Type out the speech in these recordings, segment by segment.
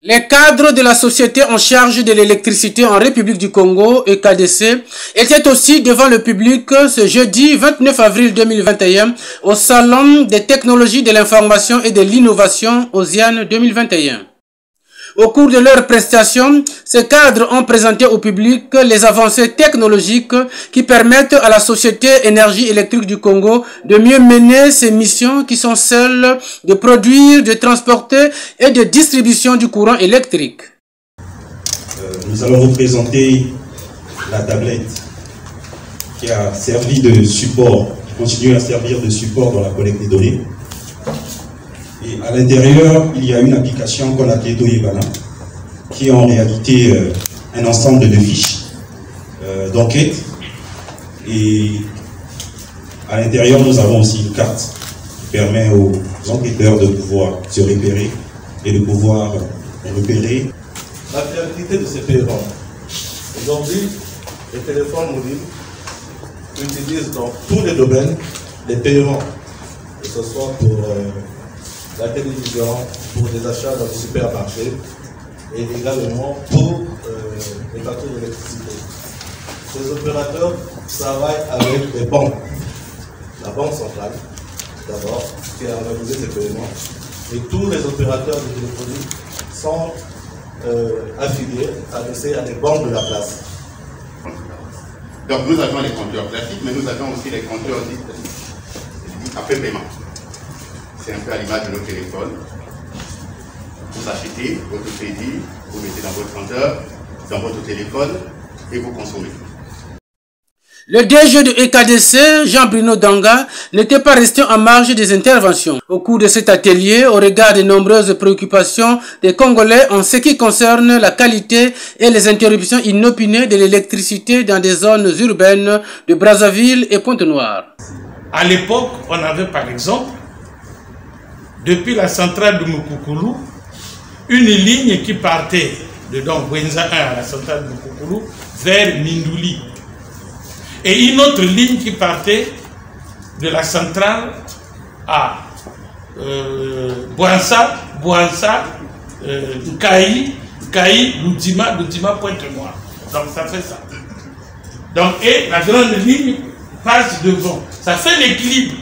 Les cadres de la société en charge de l'électricité en République du Congo, EKDC, étaient aussi devant le public ce jeudi 29 avril 2021 au Salon des technologies de l'information et de l'innovation OSIAN 2021. Au cours de leurs prestations, ces cadres ont présenté au public les avancées technologiques qui permettent à la Société Énergie électrique du Congo de mieux mener ses missions qui sont celles de produire, de transporter et de distribution du courant électrique. Nous allons vous présenter la tablette qui a servi de support, qui continue à servir de support dans la collecte des données. Et à l'intérieur, il y a une application qu'on appelle Doyebana, qui est en réalité un ensemble de fiches d'enquête. Et à l'intérieur, nous avons aussi une carte qui permet aux enquêteurs de pouvoir se repérer et de pouvoir repérer la fiabilité de ces paiements. Aujourd'hui, les téléphones mobiles utilisent dans tous les domaines les paiements, que ce soit pour la télévision, pour des achats dans les supermarchés et également pour les factures d'électricité. Ces opérateurs travaillent avec les banques. La Banque centrale, d'abord, qui a organisé ces paiements, et tous les opérateurs de téléphonie sont affiliés à des banques de la place. Donc nous avons les compteurs classiques, mais nous avons aussi les compteurs dits après paiement. C'est un peu à l'image de nos téléphones. Vous achetez votre crédit, vous mettez dans votre compteur, dans votre téléphone et vous consommez. Le DG de EKDC, Jean-Bruno Danga, n'était pas resté en marge des interventions. Au cours de cet atelier, au regard des nombreuses préoccupations des Congolais en ce qui concerne la qualité et les interruptions inopinées de l'électricité dans des zones urbaines de Brazzaville et Pointe-Noire. À l'époque, on avait par exemple, depuis la centrale de Mukukulu, une ligne qui partait de Bwenza 1 à la centrale de Mukukulu vers Mindouli. Et une autre ligne qui partait de la centrale à Bouansa, Kaï, Loutima, Pointe-Noire. Donc ça fait ça. Donc, et la grande ligne passe devant. Ça fait l'équilibre.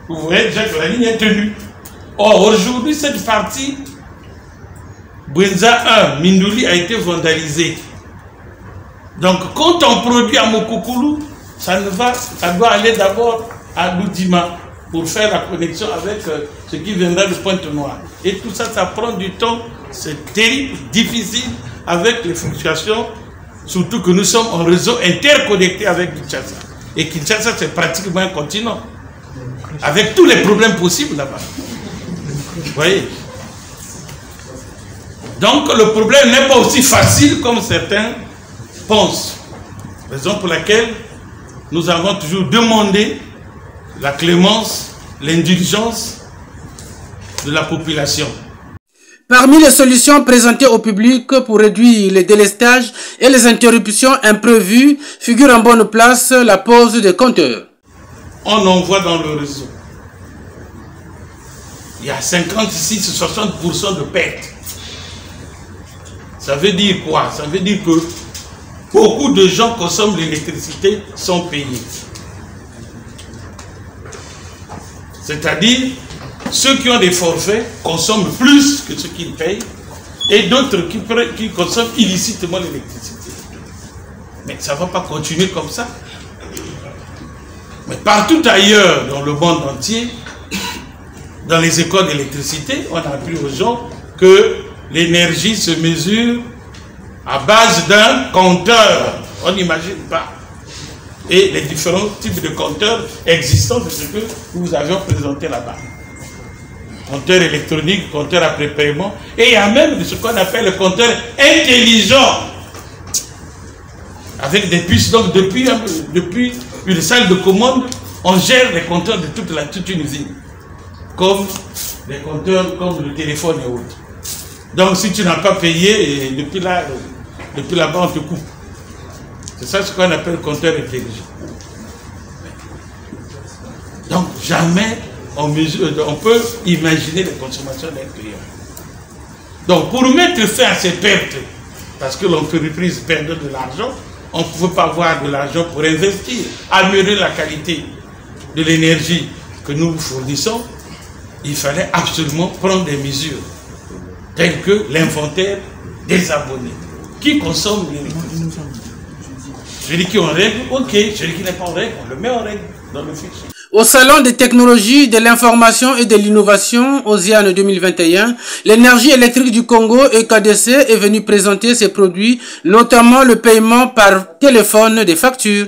Vous voyez déjà que la ligne est tenue. Or, aujourd'hui, cette partie, Bwenza 1, Mindouli, a été vandalisée. Donc, quand on produit à Mukukulu, ça doit aller d'abord à Loutima pour faire la connexion avec ce qui viendra de Pointe-Noire. Et tout ça, ça prend du temps, c'est terrible, difficile, avec les fluctuations, surtout que nous sommes en réseau interconnecté avec Kinshasa. Et Kinshasa, c'est pratiquement un continent, avec tous les problèmes possibles là-bas. Vous voyez? Donc, le problème n'est pas aussi facile comme certains pensent. Raison pour laquelle nous avons toujours demandé la clémence, l'indulgence de la population. Parmi les solutions présentées au public pour réduire les délestages et les interruptions imprévues figure en bonne place la pose des compteurs. On envoie dans le réseau. Il y a 56-60% de pertes. Ça veut dire quoi? Ça veut dire que beaucoup de gens consomment l'électricité sans payer. C'est-à-dire, ceux qui ont des forfaits consomment plus que ceux qui payent et d'autres qui consomment illicitement l'électricité. Mais ça ne va pas continuer comme ça. Mais partout ailleurs, dans le monde entier, dans les écoles d'électricité, on a appris aux gens que l'énergie se mesure à base d'un compteur. On n'imagine pas. Et les différents types de compteurs existants, c'est ce que vous avez présenté là-bas. Compteur électronique, compteur après paiement. Et il y a même ce qu'on appelle le compteur intelligent. Avec des puces. Donc depuis une salle de commande, on gère les compteurs de toute une usine. Comme les compteurs, comme le téléphone et autres. Donc si tu n'as pas payé, depuis là-bas on te coupe. C'est ça ce qu'on appelle compteur intelligent. Donc jamais on peut imaginer les consommations d'un client. Donc pour mettre fin à ces pertes, parce que l'entreprise perdait de l'argent, on ne pouvait pas avoir de l'argent pour investir, améliorer la qualité de l'énergie que nous vous fournissons, il fallait absolument prendre des mesures, telles que l'inventaire des abonnés. Qui consomme l'électricité? Celui qui est en règle, ok. Celui qui n'est pas en règle, on le met en règle dans le fichier. Au Salon des technologies de l'information et de l'innovation, OSIAN 2021, l'énergie électrique du Congo et KDC est venu présenter ses produits, notamment le paiement par téléphone des factures.